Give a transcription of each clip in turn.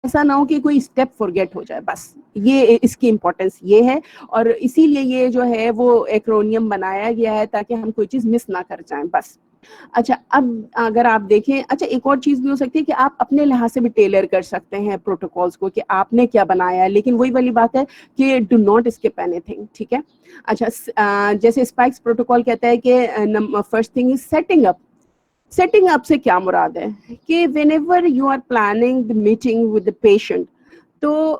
ایسا نہ ہو کہ کوئی اسٹیپ فورگیٹ ہو جائے. بس یہ اس کی امپورٹینس یہ ہے, اور اسی لیے یہ جو ہے وہ ایکرونیم بنایا گیا ہے تاکہ ہم کوئی چیز مس نہ کر جائیں بس. اچھا اب اگر آپ دیکھیں, اچھا ایک اور چیز بھی ہو سکتی ہے کہ آپ اپنے لحاظ سے بھی ٹیلر کر سکتے ہیں پروٹوکولز کو کہ آپ نے کیا بنایا ہے, لیکن وہی والی بات ہے کہ do not skip anything. ٹھیک ہے. اچھا جیسے اسپائکس پروٹوکول کہتا ہے کہ first thing is setting up. Setting up سے کیا مراد ہے کہ whenever you are planning the meeting with the patient, تو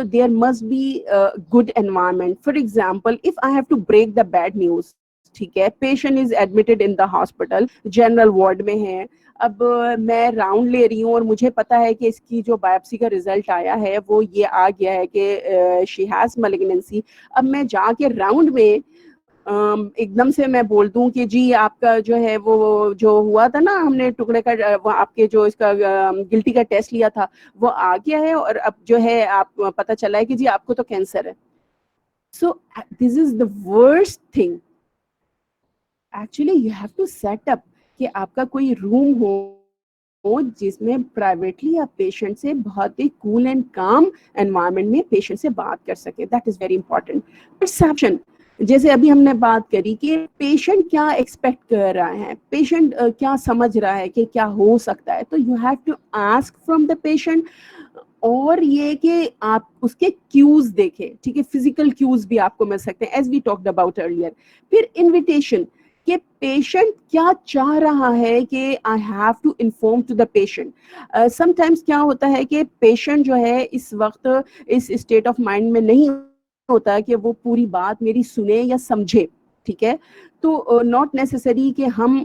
there must be a good environment. For example, if I have to break the bad news, ٹھیک ہے, patient is admitted in the hospital, general ward میں ہے, اب میں round لے رہی ہوں اور مجھے پتا ہے کہ اس کی جو بایوپسی کا رزلٹ آیا ہے وہ یہ آ گیا ہے کہ she has malignancy. اب میں جا کے راؤنڈ میں ایک دم سے میں بول دوں کہ جی آپ کا جو ہے وہ جو ہوا تھا نا, ہم نے ٹکڑے کا آپ کے جو اس کا گلٹی کا ٹیسٹ لیا تھا وہ آ گیا ہے, اور اب جو ہے آپ پتہ چلا ہے کہ جی آپ کو تو کینسر ہے. So this is the worst thing. Actually you have to set up کہ آپ کا کوئی روم ہو جس میں پرائیویٹلی آپ پیشنٹ سے بہت ہی کول اینڈ کام انوائرمنٹ میں پیشنٹ سے بات کر سکے. That is very important. Perception, جیسے ابھی ہم نے بات کری کہ پیشنٹ کیا ایکسپیکٹ کر رہا ہے, پیشنٹ کیا سمجھ رہا ہے کہ کیا ہو سکتا ہے, تو you have to ask from the patient. اور یہ کہ آپ اس کے کیوز دیکھیں, ٹھیک ہے, فزیکل کیوز بھی آپ کو مل سکتے ہیں as we talked about earlier. پھر انویٹیشن کہ پیشنٹ کیا چاہ رہا ہے کہ I have to inform to the patient. Sometimes کیا ہوتا ہے کہ پیشنٹ جو ہے اس وقت اس اسٹیٹ آف مائنڈ میں نہیں ہوتا ہے کہ وہ پوری بات میری سنے یا سمجھے. ٹھیک ہے, تو ناٹ نیسسری کہ ہم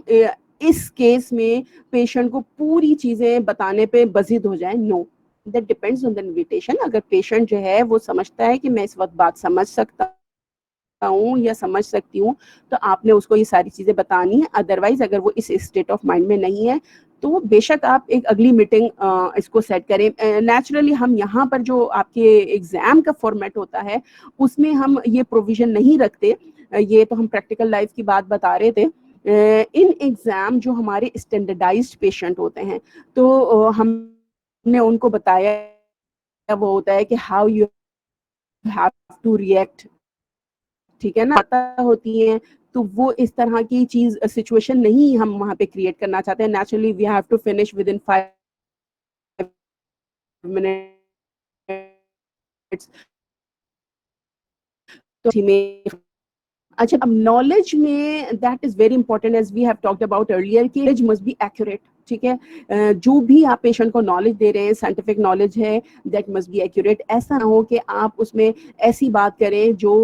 اس کیس میں پیشنٹ کو پوری چیزیں بتانے پہ بضد ہو جائیں. No, that depends on the invitation. اگر پیشنٹ جو ہے وہ سمجھتا ہے کہ میں اس وقت بات سمجھ سکتا ہوں یا سمجھ سکتی ہوں, تو آپ نے اس کو یہ ساری چیزیں بتانی ہے. ادروائز اگر وہ اس اسٹیٹ آف مائنڈ میں نہیں ہے تو بے شک آپ ایک اگلی میٹنگ اس کو سیٹ کریں. نیچرلی ہم یہاں پر جو آپ کے ایگزام کا فارمیٹ ہوتا ہے اس میں ہم یہ پروویژن نہیں رکھتے. یہ تو ہم پریکٹیکل لائف کی بات بتا رہے تھے. ان ایگزام جو ہمارے اسٹینڈرڈائزڈ پیشنٹ ہوتے ہیں تو ہم نے ان کو بتایا وہ ہوتا ہے کہ how you have to react. ٹھیک ہے نا, پتہ ہوتی ہیں, تو وہ اس طرح کی چیز سچویشن نہیں ہم وہاں پہ کریٹ کرنا چاہتے ہیں. Naturally we have to finish within 5 minutes. اچھا, اب نالج میں that is very important as we have talked about earlier کہ نالج مسٹ بی ایکوریٹ. ٹھیک ہے, جو بھی آپ پیشنٹ کو نالج دے رہے ہیں سائنٹیفک نالج ہے, دیٹ مسٹ بی ایکوریٹ. ایسا نہ ہو کہ آپ اس میں ایسی بات کریں جو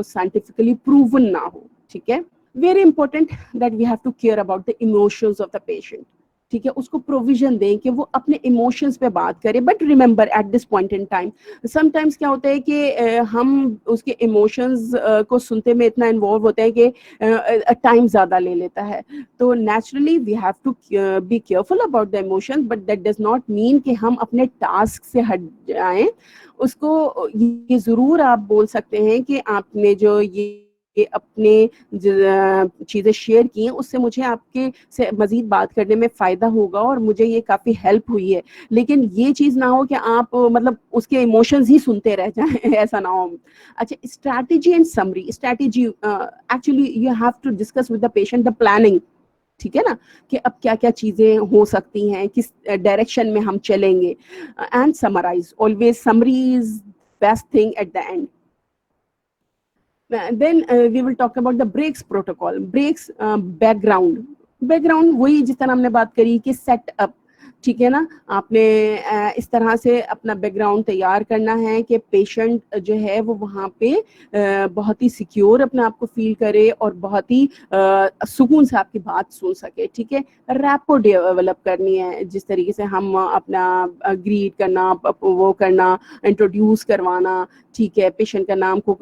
سائنٹیفکلی پروون نہ ہو. ٹھیک ہے, very important that we have to care about the emotions of the patient. ٹھیک ہے, اس کو پروویژن دیں کہ وہ اپنے ایموشنز پہ بات کرے. But remember at this point in time sometimes کیا ہوتا ہے کہ ہم اس کے ایموشنز کو سنتے میں اتنا انوالو ہوتے ہیں کہ ٹائم زیادہ لے لیتا ہے. تو naturally we have to be careful about the emotion, but that does not mean کہ ہم اپنے ٹاسک سے ہٹ جائیں. اس کو یہ ضرور آپ بول سکتے ہیں کہ آپ نے جو یہ اپنے چیزیں شیئر کی ہیں اس سے مجھے آپ کے سے مزید بات کرنے میں فائدہ ہوگا اور مجھے یہ کافی ہیلپ ہوئی ہے. لیکن یہ چیز نہ ہو کہ آپ مطلب اس کے ایموشنز ہی سنتے رہ جائیں, ایسا نہ ہو. اچھا, strategy and summary. Strategy actually you have to discuss with the patient the planning. ٹھیک ہے نا, کہ اب کیا کیا چیزیں ہو سکتی ہیں, کس ڈائریکشن میں ہم چلیں گے. And summarize, always summary is best thing at the end. Then we will talk about the breaks protocol. Breaks background وہی جس طرح ہم نے بات کری کہ سیٹ اپ. ٹھیک ہے نا, آپ نے اس طرح سے اپنا بیک گراؤنڈ تیار کرنا ہے کہ پیشنٹ جو ہے وہ وہاں پہ بہت ہی سیکیور اپنے آپ کو فیل کرے اور بہت ہی سکون سے آپ کی بات سن سکے. ٹھیک ہے, ریپو ڈیولپ کرنی ہے, جس طریقے سے ہم اپنا گریٹ کرنا, وہ کرنا, انٹروڈیوس کروانا. ٹھیک ہے, پیشنٹ کا نام کو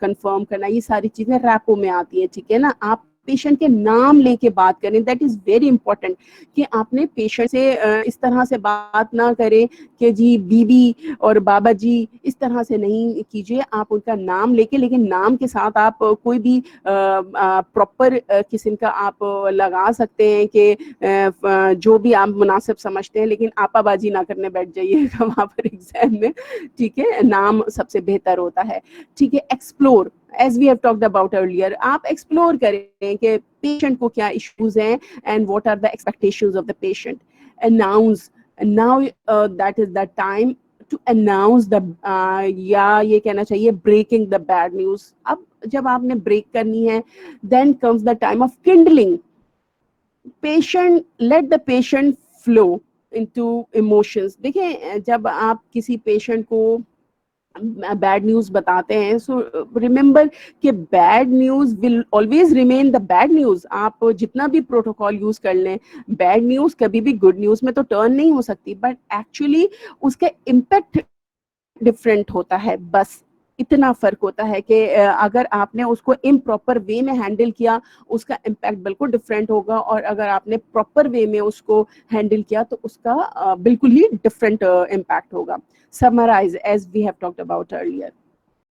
کنفرم کرنا, یہ ساری چیزیں ریپو میں آتی ہیں. ٹھیک ہے نا, آپ پیشنٹ کے نام لے کے بات کریں. دیٹ از ویری امپورٹنٹ کہ آپ نے پیشنٹ سے اس طرح سے بات نہ کریں کہ جی بی بی اور بابا جی, اس طرح سے نہیں کیجیے. آپ ان کا نام لے کے, لیکن نام کے ساتھ آپ کوئی بھی پراپر قسم کا آپ لگا سکتے ہیں کہ جو بھی آپ مناسب سمجھتے ہیں, لیکن آپا بازی نہ کرنے بیٹھ جائیے گا وہاں پر ایگزام میں, ٹھیک ہے. نام سب سے بہتر ہوتا ہے, ٹھیک ہے. Explore, as we have talked about earlier, آپ ایکسپلور کریں کہ پیشنٹ کو کیا ایشوز ہیں and what are the expectations of the patient. Announce, now that is the time to announce the یا یہ کہنا چاہیے breaking the bad news. اب جب آپ نے بریک کرنی ہے, then comes the time of kindling. Patient, let the patient flow into emotions. دیکھیں جب آپ کسی پیشنٹ کو بیڈ نیوز بتاتے ہیں, سو ریممبر کہ bad news will always remain the bad news. آپ جتنا بھی پروٹوکال یوز کر لیں, بیڈ نیوز کبھی بھی گڈ نیوز میں تو ٹرن نہیں ہو سکتی, بٹ ایکچولی اس کا امپیکٹ ڈفرینٹ ہوتا ہے. بس اتنا فرق ہوتا ہے کہ اگر آپ نے اس کو امپراپر وے میں ہینڈل کیا, اس کا امپیکٹ بالکل ڈفرینٹ ہوگا, اور اگر آپ نے پراپر وے میں اس کو ہینڈل کیا تو اس کا بالکل ہی ڈفرینٹ امپیکٹ ہوگا. Summarize, as we have talked about earlier.